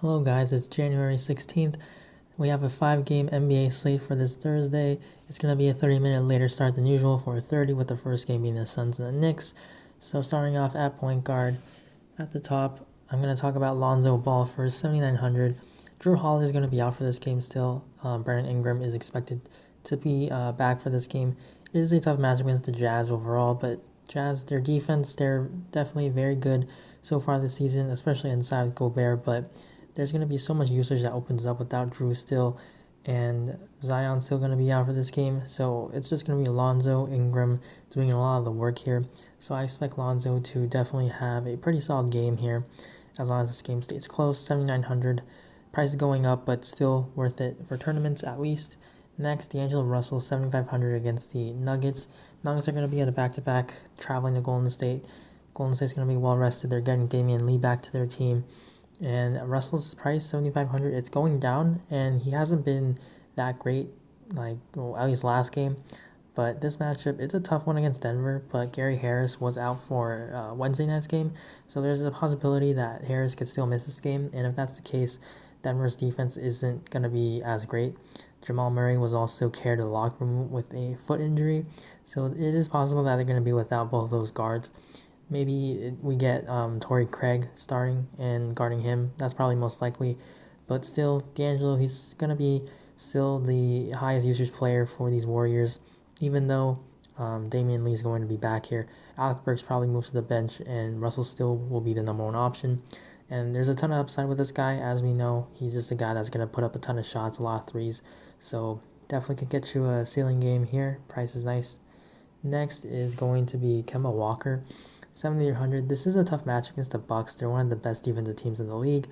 Hello guys, it's January 16th. We have a 5-game NBA slate for this Thursday. It's going to be a 30-minute later start than usual for 30, with the first game being the Suns and the Knicks. So starting off at point guard, at the top, I'm going to talk about Lonzo Ball for 7,900. Drew Holiday is going to be out for this game still. Brandon Ingram is expected to be back for this game. It is a tough matchup against the Jazz overall, but Jazz, their defense, they're definitely very good so far this season, especially inside with Gobert, but there's going to be so much usage that opens up without Drew still, and Zion's still going to be out for this game. So it's just going to be Lonzo, Ingram doing a lot of the work here. So I expect Lonzo to definitely have a pretty solid game here as long as this game stays close. 7,900. Price is going up, but still worth it for tournaments at least. Next, D'Angelo Russell, 7,500 against the Nuggets. Nuggets are going to be at a back-to-back traveling to Golden State. Golden State's going to be well rested. They're getting Damian Lee back to their team. And Russell's price, 7,500, it's going down, and he hasn't been that great, at least last game. But this matchup, it's a tough one against Denver, but Gary Harris was out for Wednesday night's game, so there's a possibility that Harris could still miss this game, and if that's the case, Denver's defense isn't going to be as great. Jamal Murray was also carried to the locker room with a foot injury, so it is possible that they're going to be without both those guards. Maybe we get Torrey Craig starting and guarding him. That's probably most likely. But still, D'Angelo, he's going to be still the highest usage player for these Warriors, even though Damian Lee is going to be back here. Alec Burks probably moves to the bench, and Russell still will be the number one option. And there's a ton of upside with this guy. As we know, he's just a guy that's going to put up a ton of shots, a lot of threes. So definitely could get you a ceiling game here. Price is nice. Next is going to be Kemba Walker. 7,800. This is a tough match against the Bucks. They're one of the best defensive teams in the league,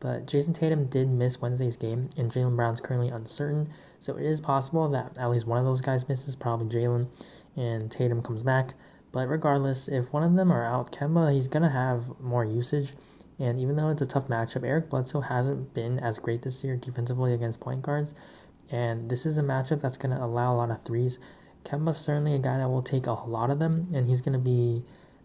but Jason Tatum did miss Wednesday's game, and Jaylen Brown's currently uncertain. So it is possible that at least one of those guys misses, probably Jaylen, and Tatum comes back. But regardless, if one of them are out, Kemba, he's gonna have more usage. And even though it's a tough matchup, Eric Bledsoe hasn't been as great this year defensively against point guards, and this is a matchup that's gonna allow a lot of threes. Kemba's certainly a guy that will take a lot of them, and he's gonna be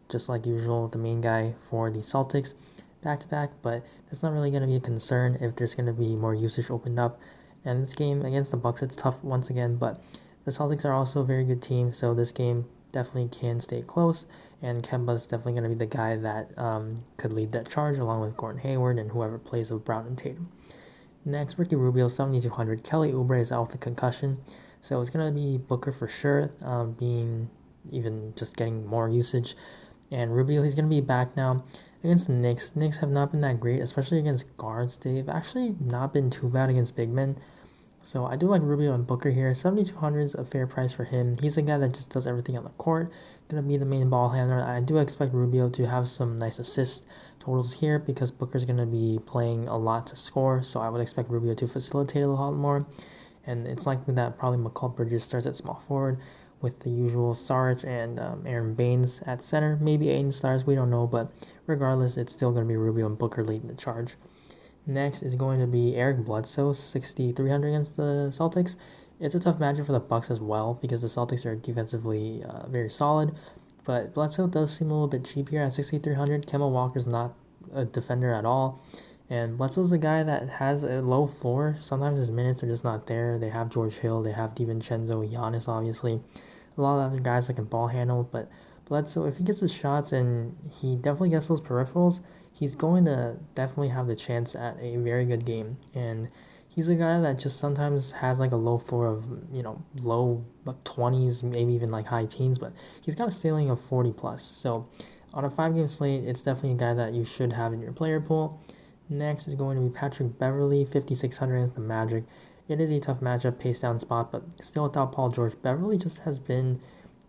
just like usual, the main guy for the Celtics back to back, but that's not really going to be a concern if there's going to be more usage opened up. And this game against the Bucks, it's tough once again, but the Celtics are also a very good team, so this game definitely can stay close, and Kemba's definitely going to be the guy that could lead that charge along with Gordon Hayward and whoever plays with Brown and Tatum. Next, Ricky Rubio, 7,200. Kelly Oubre is out with a concussion, so it's going to be Booker for sure, being even just getting more usage. And Rubio, he's going to be back now against the Knicks. The Knicks have not been that great, especially against guards. They've actually not been too bad against big men. So I do like Rubio and Booker here. 7,200 is a fair price for him. He's a guy that just does everything on the court. Going to be the main ball handler. I do expect Rubio to have some nice assist totals here because Booker's going to be playing a lot to score. So I would expect Rubio to facilitate a lot more. And it's likely that probably McCall Bridges starts at small forward with the usual Sarge and Aaron Baines at center. Maybe Aiden Stars, we don't know, but regardless, it's still going to be Rubio and Booker leading the charge. Next is going to be Eric Bledsoe, 6,300 against the Celtics. It's a tough matchup for the Bucks as well because the Celtics are defensively very solid, but Bledsoe does seem a little bit cheap here at 6,300. Kemba Walker's not a defender at all, and Bledsoe's a guy that has a low floor. Sometimes his minutes are just not there. They have George Hill, they have DiVincenzo, Giannis, obviously. A lot of other guys that can ball handle, but Bledsoe, if he gets his shots and he definitely gets those peripherals, he's going to definitely have the chance at a very good game. And he's a guy that just sometimes has like a low floor of, low 20s, maybe even like high teens, but he's got a ceiling of 40 plus. So on a 5-game slate, it's definitely a guy that you should have in your player pool. Next is going to be Patrick Beverley, 5,600 against the Magic. It is a tough matchup, pace down spot, but still without Paul George, Beverley just has been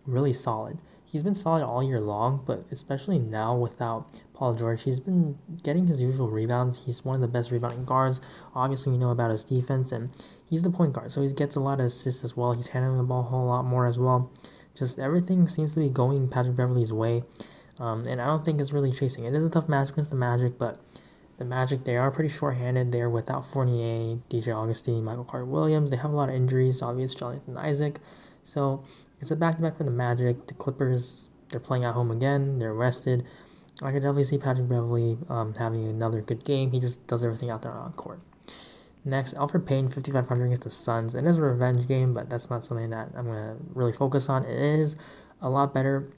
really solid. He's been solid all year long, but especially now without Paul George, he's been getting his usual rebounds. He's one of the best rebounding guards. Obviously, we know about his defense, and he's the point guard, so he gets a lot of assists as well. He's handling the ball a whole lot more as well. Just everything seems to be going Patrick Beverley's way, and I don't think it's really chasing. It is a tough match against the Magic, but the Magic, they are pretty short-handed. They're without Fournier, DJ Augustine, Michael Carter-Williams. They have a lot of injuries, obvious Jonathan Isaac. So it's a back-to-back for the Magic. The Clippers, they're playing at home again. They're rested. I could definitely see Patrick Beverley having another good game. He just does everything out there on court. Next, Alfred Payne, 5,500 against the Suns. It is a revenge game, but that's not something that I'm going to really focus on. It is a lot better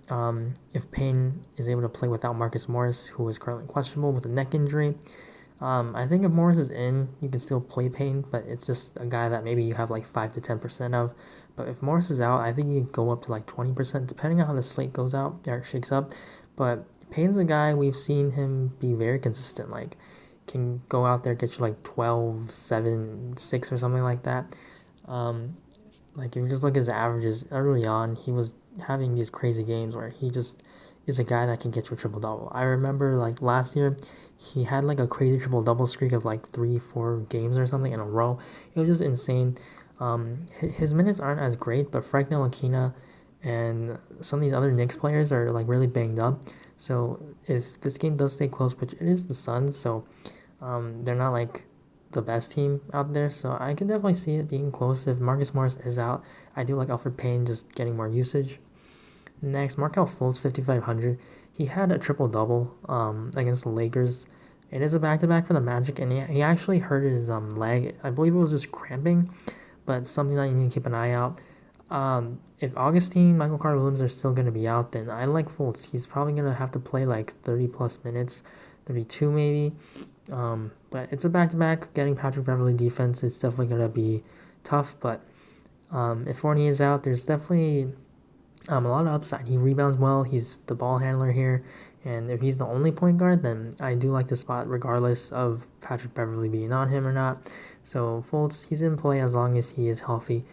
if Payne is able to play without Marcus Morris, who is currently questionable with a neck injury. I think if Morris is in, you can still play Payne, but it's just a guy that maybe you have like 5 to 10% of. But if Morris is out, I think you can go up to like 20%, depending on how the slate goes out or shakes up. But Payne's a guy we've seen him be very consistent. Like, can go out there, get you like 12, 7, 6 or something like that. Like, if you just look at his averages early on, he was having these crazy games where he just is a guy that can get you a triple double. I remember like last year, he had like a crazy triple double streak of like 3, 4 games or something in a row. It was just insane. His minutes aren't as great, but Frank Ntilikina and some of these other Knicks players are like really banged up. So if this game does stay close, which it is the Suns, so they're not like the best team out there. So I can definitely see it being close if Marcus Morris is out. I do like Alfred Payne just getting more usage. Next, Markelle Fultz, 5,500. He had a triple double against the Lakers. It is a back-to-back for the Magic, and he actually hurt his leg. I believe it was just cramping, but something that you need to keep an eye out. If Augustine, Michael Carter-Williams are still going to be out, then I like Fultz. He's probably going to have to play like 30 plus minutes, 32 maybe. But it's a back-to-back. Getting Patrick Beverley defense, it's definitely going to be tough. But if Fournier is out, there's definitely a lot of upside. He rebounds well. He's the ball handler here. And if he's the only point guard, then I do like the spot regardless of Patrick Beverley being on him or not. So Fultz, he's in play as long as he is healthy.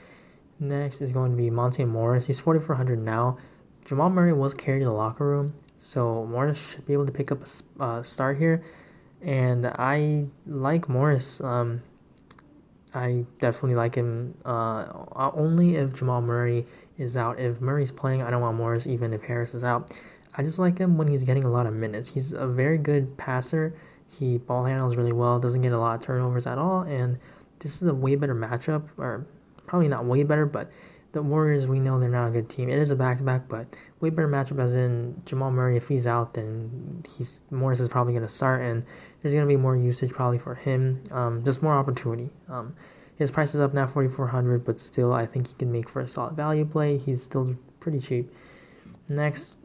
Next is going to be Monte Morris. He's 4,400 now. Jamal Murray was carried in the locker room, so Morris should be able to pick up a start here. And I like Morris. I definitely like him only if Jamal Murray is out. If Murray's playing, I don't want Morris even if Harris is out. I just like him when he's getting a lot of minutes. He's a very good passer. He ball handles really well, doesn't get a lot of turnovers at all, and this is a way better matchup, or probably not way better, but the Warriors, we know they're not a good team. It is a back-to-back, but way better matchup as in Jamal Murray, if he's out, then Morris is probably going to start, and there's going to be more usage probably for him, just more opportunity. His price is up now, 4,400, but still I think he can make for a solid value play. He's still pretty cheap. Next,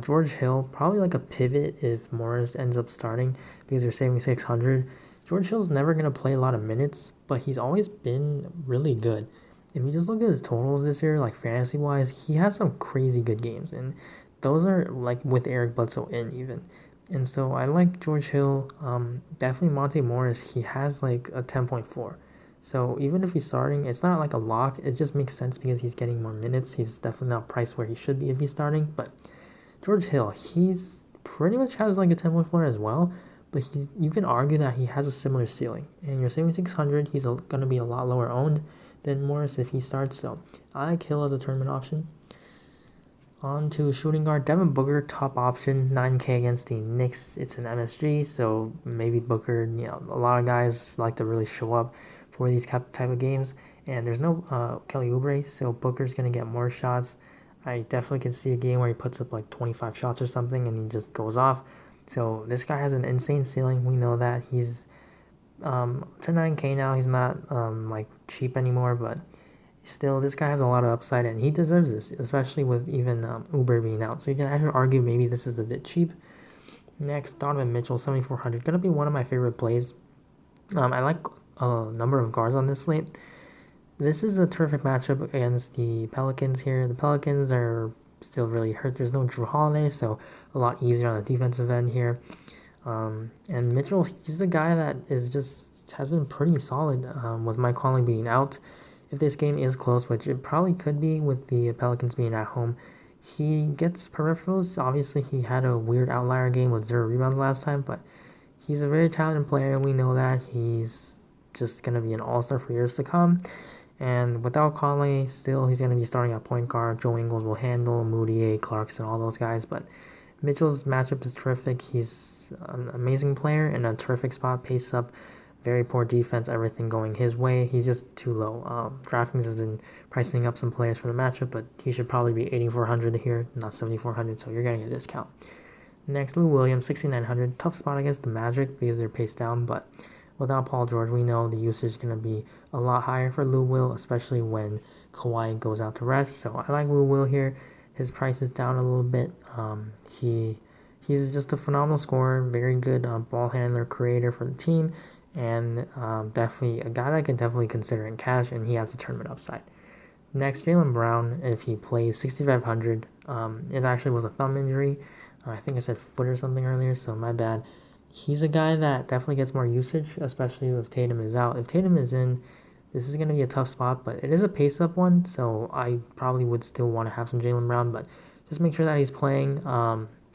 George Hill, probably like a pivot if Morris ends up starting because they're saving 600. George Hill's never going to play a lot of minutes, but he's always been really good. If you just look at his totals this year, like fantasy-wise, he has some crazy good games, and those are like with Eric Bledsoe in even. And so I like George Hill. Definitely Monte Morris, he has like a 10-point floor. So even if he's starting, it's not like a lock. It just makes sense because he's getting more minutes. He's definitely not priced where he should be if he's starting. But George Hill, he's pretty much has like a 10-point floor as well. But you can argue that he has a similar ceiling. And you're saving 600, he's going to be a lot lower owned than Morris if he starts. So I like Hill as a tournament option. On to shooting guard, Devin Booker, top option, 9K against the Knicks. It's an MSG, so maybe Booker, a lot of guys like to really show up for these type of games. And there's no Kelly Oubre, so Booker's going to get more shots. I definitely can see a game where he puts up like 25 shots or something and he just goes off. So this guy has an insane ceiling. We know that. He's to 9K now. He's not like cheap anymore, but still, this guy has a lot of upside, and he deserves this, especially with even Oubre being out. So you can actually argue maybe this is a bit cheap. Next, Donovan Mitchell, 7,400. Going to be one of my favorite plays. I like a number of guards on this slate. This is a terrific matchup against the Pelicans here. The Pelicans are still really hurt. There's no Drew Holiday, so a lot easier on the defensive end here. And Mitchell, he's a guy that has been pretty solid with Mike Conley being out. If this game is close, which it probably could be with the Pelicans being at home, he gets peripherals. Obviously, he had a weird outlier game with 0 rebounds last time, but he's a very talented player. We know that. He's just going to be an all-star for years to come. And without Conley, still, he's going to be starting at point guard. Joe Ingles will handle Moutier, Clarkson, all those guys. But Mitchell's matchup is terrific. He's an amazing player in a terrific spot, pace up. Very poor defense, everything going his way. He's just too low. DraftKings has been pricing up some players for the matchup, but he should probably be 8,400 here, not 7,400, so you're getting a discount. Next, Lou Williams, 6,900. Tough spot against the Magic because they're paced down, but without Paul George, we know the usage is going to be a lot higher for Lou Will, especially when Kawhi goes out to rest. So I like Lou Will here. His price is down a little bit. He's just a phenomenal scorer, very good ball handler, creator for the team, and definitely a guy that I can definitely consider in cash, and he has the tournament upside. Next, Jaylen Brown, if he plays 6,500, it actually was a thumb injury. I think I said foot or something earlier, so my bad. He's a guy that definitely gets more usage, especially if Tatum is out. If Tatum is in, this is going to be a tough spot, but it is a pace-up one, so I probably would still want to have some Jaylen Brown, but just make sure that he's playing.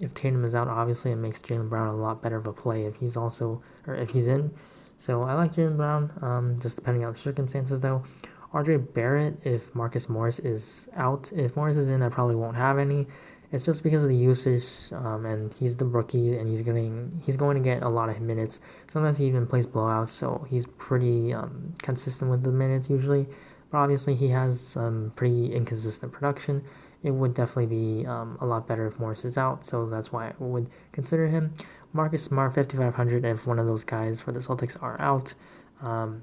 If Tatum is out, obviously it makes Jaylen Brown a lot better of a play if he's in. So I like Jaylen Brown, just depending on the circumstances though. RJ Barrett, if Marcus Morris is out. If Morris is in, I probably won't have any. It's just because of the usage, and he's the rookie, and he's going to get a lot of minutes. Sometimes he even plays blowouts, so he's pretty consistent with the minutes usually. But obviously, he has pretty inconsistent production. It would definitely be a lot better if Morris is out, so that's why I would consider him. Marcus Smart, 5,500. If one of those guys for the Celtics are out.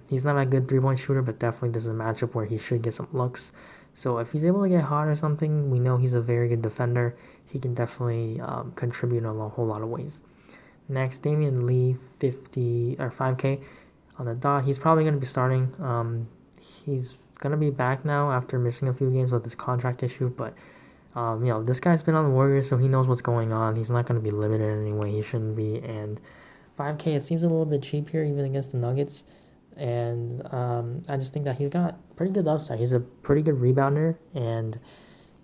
He's not a good three-point shooter, but definitely this is a matchup where he should get some looks. So if he's able to get hot or something, we know he's a very good defender. He can definitely contribute in a whole lot of ways. Next, Damian Lee, 50 or 5K on the dot. He's probably going to be starting. He's going to be back now after missing a few games with his contract issue, but this guy's been on the Warriors, so he knows what's going on. He's not going to be limited in any way. He shouldn't be. And 5K, it seems a little bit cheap here, even against the Nuggets. And I just think that he's got pretty good upside. He's a pretty good rebounder, and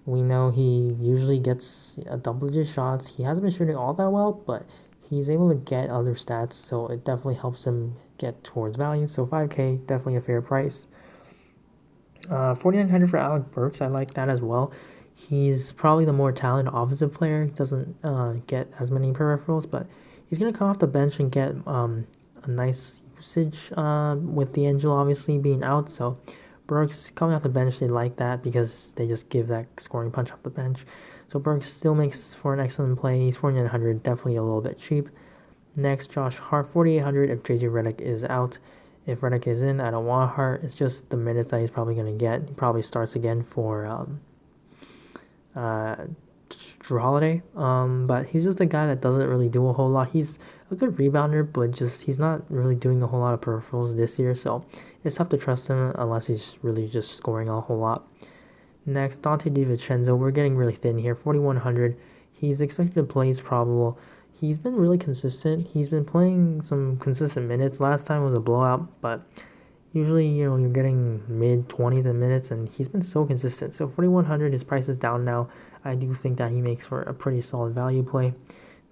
we know he usually gets double-digit shots. He hasn't been shooting all that well, but he's able to get other stats, so it definitely helps him get towards value. So 5K, definitely a fair price. 4,900 for Alec Burks, I like that as well. He's probably the more talented offensive player. He doesn't get as many peripherals, but he's going to come off the bench and get a nice usage with D'Angelo obviously being out. So Burks coming off the bench, they like that because they just give that scoring punch off the bench. So Burks still makes for an excellent play. He's 4,900, definitely a little bit cheap. Next, Josh Hart, 4,800 if JJ Redick is out. If Redick is in, I don't want Hart. It's just the minutes that he's probably going to get. He probably starts again for Drew Holiday, but he's just a guy that doesn't really do a whole lot. He's a good rebounder, but he's not really doing a whole lot of peripherals this year, so it's tough to trust him unless he's really just scoring a whole lot. Next, Dante DiVincenzo, we're getting really thin here, 4,100. He's expected to play, he's probable. He's been really consistent. He's been playing some consistent minutes. Last time was a blowout, but usually, you're getting mid-20s in minutes, and he's been so consistent. So 4,100, his price is down now. I do think that he makes for a pretty solid value play.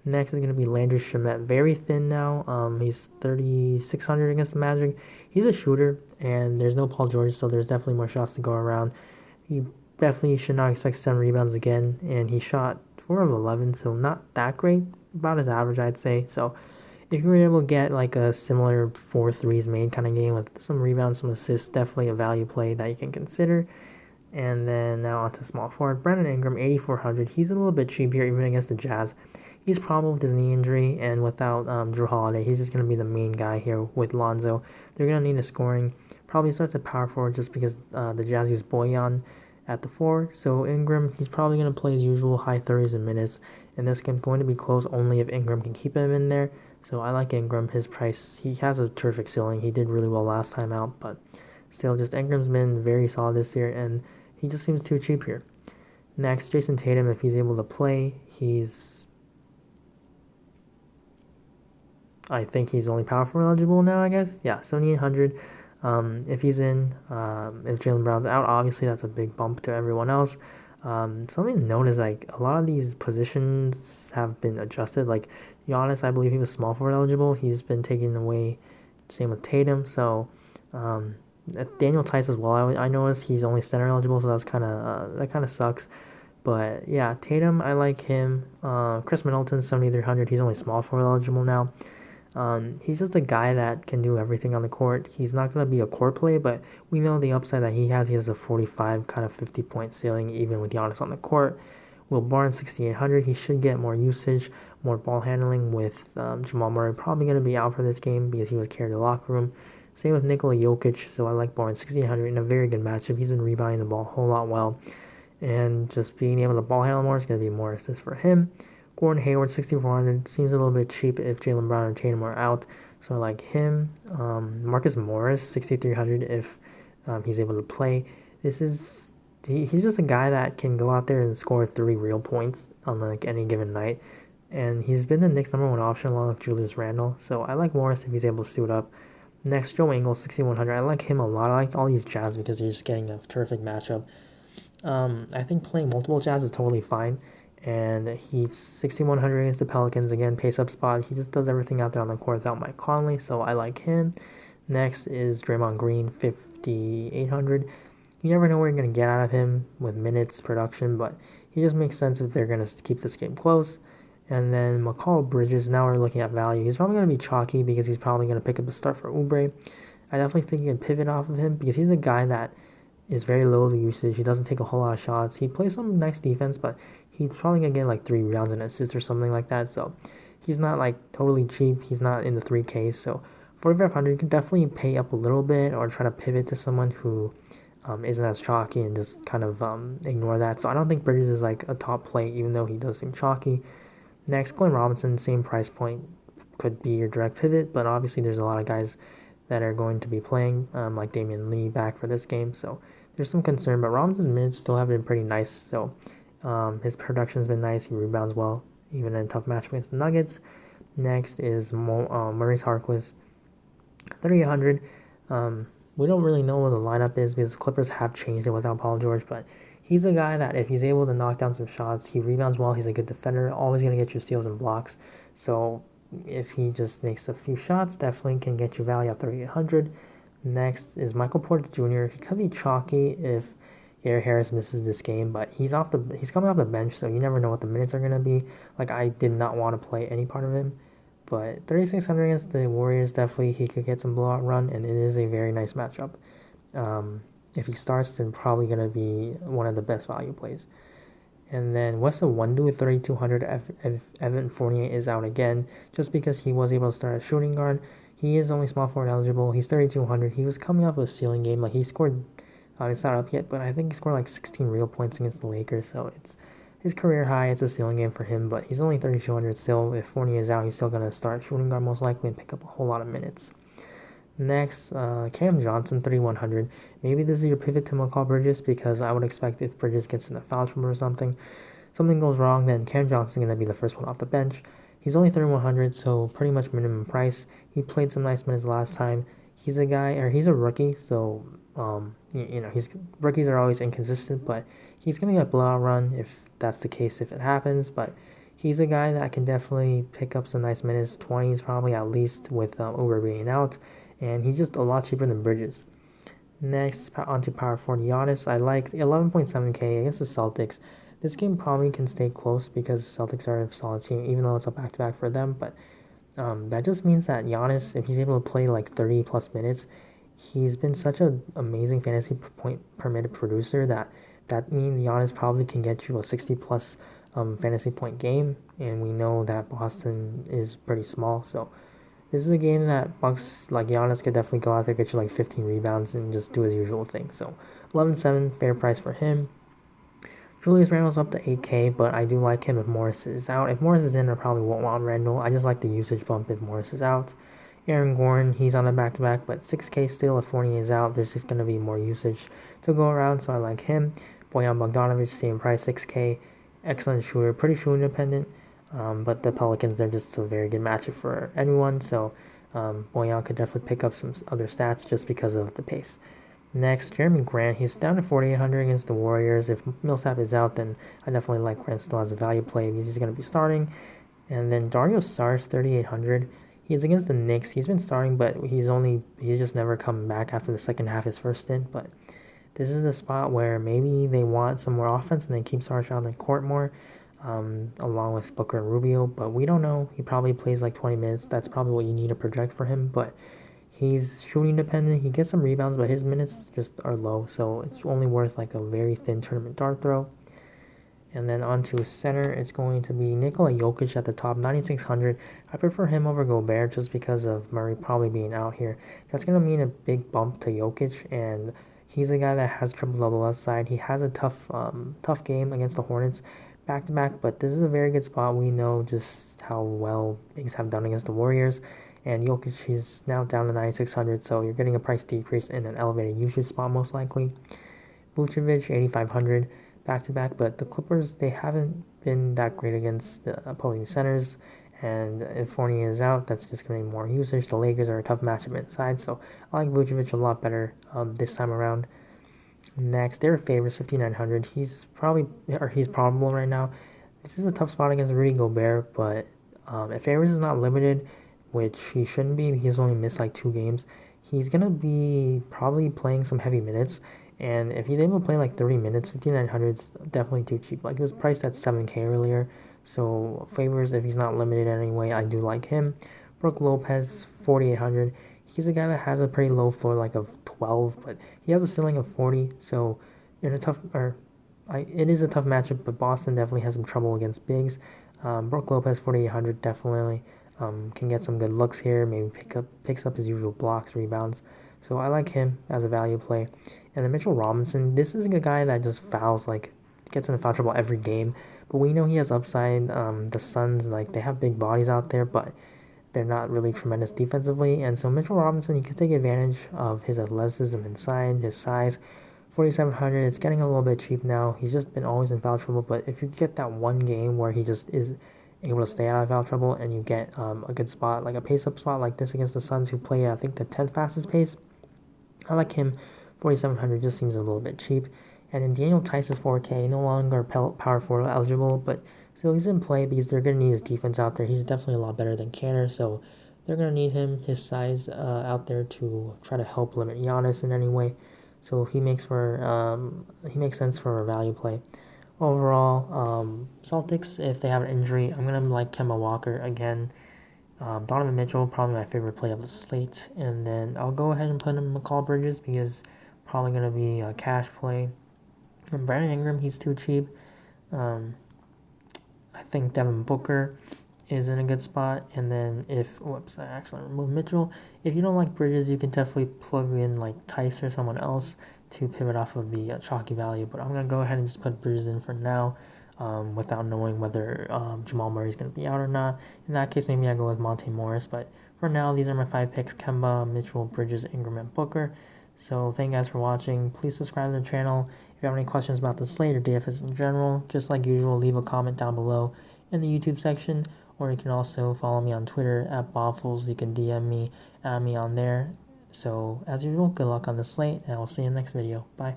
Next is going to be Landry Shamet, very thin now. He's 3,600 against the Magic. He's a shooter, and there's no Paul George, so there's definitely more shots to go around. He definitely should not expect 7 rebounds again, and he shot 4 of 11, so not that great, about his average, I'd say. So if you were able to get like a similar 4 threes made kind of game with some rebounds, some assists, definitely a value play that you can consider. And then now on to small forward. Brandon Ingram, 8,400. He's a little bit cheap here, even against the Jazz. He's probable with his knee injury, and without Drew Holiday, he's just going to be the main guy here with Lonzo. They're going to need a scoring. Probably starts at power forward just because the Jazz use Bojan at the 4. So Ingram, he's probably going to play his usual high 30s in minutes, and this game's going to be close only if Ingram can keep him in there. So I like Ingram. His price, he has a terrific ceiling. He did really well last time out, but still, just Ingram's been very solid this year, and he just seems too cheap here. Next, Jason Tatum, if he's able to play, I think he's only power forward eligible now, I guess. Yeah, 7,800. If he's in, if Jaylen Brown's out, obviously that's a big bump to everyone else. Something to note is like a lot of these positions have been adjusted. Like Giannis, I believe he was small forward eligible. He's been taken away. Same with Tatum. So Daniel Tice as well. I noticed he's only center eligible, so that kind of sucks. But yeah, Tatum, I like him. Chris Middleton, 7,300. He's only small forward eligible now. He's just a guy that can do everything on the court. He's not going to be a core play, but we know the upside that he has. He has a 45 kind of 50-point ceiling even with Giannis on the court. Will Barnes 6,800. He should get more usage, more ball handling with Jamal Murray probably going to be out for this game because he was carried to the locker room. Same with Nikola Jokic, so I like Barnes 6,800 in a very good matchup. He's been rebounding the ball a whole lot well, and just being able to ball handle more is going to be more assists for him. Gordon Hayward 6,400 seems a little bit cheap if Jaylen Brown and Tatum are out, so I like him. Marcus Morris 6,300 if he's able to play. He's just a guy that can go out there and score 3 real points on like any given night. And he's been the Knicks' #1 option along with Julius Randle. So I like Morris if he's able to suit up. Next, Joe Ingles, 6,100. I like him a lot. I like all these Jazz because they're just getting a terrific matchup. I think playing multiple Jazz is totally fine. And he's 6,100 against the Pelicans. Again, pace up spot. He just does everything out there on the court without Mike Conley. So I like him. Next is Draymond Green, 5,800. You never know what you're going to get out of him with minutes, production, but he just makes sense if they're going to keep this game close. And then Mikal Bridges, now we're looking at value. He's probably going to be chalky because he's probably going to pick up the start for Oubre. I definitely think you can pivot off of him because he's a guy that is very low usage. He doesn't take a whole lot of shots. He plays some nice defense, but he's probably going to get like 3 rebounds and assists or something like that. So he's not like totally cheap. He's not in the 3Ks. So 4,500, you can definitely pay up a little bit or try to pivot to someone who isn't as chalky and just kind of ignore that. So I don't think Bridges is like a top play, even though he does seem chalky. Next, Glenn Robinson, same price point, could be your direct pivot, but obviously there's a lot of guys that are going to be playing, like Damian Lee back for this game, so there's some concern, but Robinson's minutes still have been pretty nice, so his production's been nice, he rebounds well, even in a tough match against the Nuggets. Next is Maurice Harkless, 3,800. We don't really know what the lineup is because Clippers have changed it without Paul George, but he's a guy that if he's able to knock down some shots, he rebounds well, he's a good defender, always going to get you steals and blocks. So if he just makes a few shots, definitely can get you value at 3,800. Next is Michael Porter Jr. He could be chalky if Gary Harris misses this game, but he's coming off the bench, so you never know what the minutes are going to be. Like, I did not want to play any part of him. But 3,600 against the Warriors, definitely he could get some blowout run, and it is a very nice matchup. If he starts, then probably going to be one of the best value plays. And then West of Wondu, 3,200 if Evan Fournier is out again, just because he was able to start at shooting guard. He is only small forward eligible. He's 3,200. He was coming off a ceiling game. Like, he scored, it's not up yet, but I think he scored like 16 real points against the Lakers, so it's his career high. It's a ceiling game for him, but he's only 3,200 still. If Fournier is out, he's still going to start shooting guard most likely and pick up a whole lot of minutes. Next, Cam Johnson, 3,100. Maybe this is your pivot to Mikal Bridges because I would expect if Bridges gets in the foul trouble or something goes wrong, then Cam Johnson's going to be the first one off the bench. He's only 3,100, so pretty much minimum price. He played some nice minutes last time. He's a rookie, so rookies are always inconsistent, but he's going to get a blowout run if that's the case, if it happens, but he's a guy that can definitely pick up some nice minutes, 20s probably at least with Oubre being out, and he's just a lot cheaper than Bridges. Next, onto power forward Giannis. I like 11.7K against the Celtics. This game probably can stay close because the Celtics are a solid team, even though it's a back-to-back for them, but that just means that Giannis, if he's able to play like 30-plus minutes, he's been such an amazing fantasy point per minute producer that means Giannis probably can get you a 60-plus fantasy point game, and we know that Boston is pretty small, so this is a game that Bucks, like Giannis, could definitely go out there, get you like 15 rebounds, and just do his usual thing. So 11.7, fair price for him. Julius Randle's up to 8K, but I do like him if Morris is out. If Morris is in, I probably won't want Randle. I just like the usage bump if Morris is out. Aaron Gordon, he's on a back-to-back, but 6K still. If Fournier is out, there's just going to be more usage to go around, so I like him. Bojan Bogdanovic, same price, 6K. Excellent shooter, pretty shooting dependent. But the Pelicans, they're just a very good matchup for anyone, so Bojan could definitely pick up some other stats just because of the pace. Next, Jeremy Grant, he's down to 4,800 against the Warriors. If Millsap is out, then I definitely like Grant still as a value play because he's going to be starting. And then Dario Saric, 3,800. He's against the Knicks. He's been starting, but he's just never come back after the second half, his first stint. But this is the spot where maybe they want some more offense and they keep Saric on the court more, along with Booker and Rubio. But we don't know. He probably plays like 20 minutes. That's probably what you need to project for him. But he's shooting dependent. He gets some rebounds, but his minutes just are low. So it's only worth like a very thin tournament dart throw. And then onto center, it's going to be Nikola Jokic at the top, 9,600. I prefer him over Gobert just because of Murray probably being out here. That's going to mean a big bump to Jokic, and he's a guy that has triple double upside. He has a tough game against the Hornets back to back, but this is a very good spot. We know just how well bigs have done against the Warriors. And Jokic, he's now down to 9,600, so you're getting a price decrease in an elevated usage spot most likely. Vucevic, 8,500 back to back, but the Clippers, they haven't been that great against the opposing centers. And if Fournier is out, that's just going to be more usage. The Lakers are a tough matchup inside, so I like Vucevic a lot better this time around. Next, their favorites, 5,900. He's probable right now. This is a tough spot against Rudy Gobert, but if Favors is not limited, which he shouldn't be, he's only missed like 2 games, he's going to be probably playing some heavy minutes. And if he's able to play like 30 minutes, 5,900 is definitely too cheap. Like, it was priced at 7K earlier. So, Favors, if he's not limited anyway, I do like him. Brook Lopez, 4,800. He's a guy that has a pretty low floor, like of 12, but he has a ceiling of 40. So, it is a tough matchup, but Boston definitely has some trouble against bigs. Brook Lopez, 4,800, definitely can get some good looks here. Maybe picks up his usual blocks, rebounds. So I like him as a value play. And then Mitchell Robinson, this is a guy that just fouls, like, gets into foul trouble every game. But we know he has upside. The Suns, like, they have big bodies out there, but they're not really tremendous defensively. And so Mitchell Robinson, he could take advantage of his athleticism inside, his size. 4,700, it's getting a little bit cheap now. He's just been always in foul trouble. But if you get that one game where he just is able to stay out of foul trouble and you get a good spot, like a pace-up spot like this against the Suns, who play, I think, the 10th fastest pace, I like him. 4,700 just seems a little bit cheap. And then Daniel Tice is 4K, no longer power forward eligible, but still he's in play because they're going to need his defense out there. He's definitely a lot better than Canner, so they're going to need his size out there to try to help limit Giannis in any way. So he makes sense for a value play. Overall, Celtics, if they have an injury, I'm going to like Kemba Walker again. Donovan Mitchell, probably my favorite play of the slate. And then I'll go ahead and put in McCall Bridges because probably going to be a cash play. And Brandon Ingram, he's too cheap. I think Devin Booker is in a good spot. And then I accidentally removed Mitchell. If you don't like Bridges, you can definitely plug in like Tice or someone else to pivot off of the chalky value. But I'm going to go ahead and just put Bridges in for now. Without knowing whether Jamal Murray is going to be out or not. In that case, maybe I go with Monte Morris. But for now, these are my 5 picks: Kemba, Mitchell, Bridges, Ingram, and Booker. So thank you guys for watching. Please subscribe to the channel. If you have any questions about the slate or DFS in general, just like usual, leave a comment down below in the YouTube section. Or you can also follow me on Twitter at Boffles. You can DM me, add me on there. So as usual, good luck on the slate, and I will see you in the next video. Bye.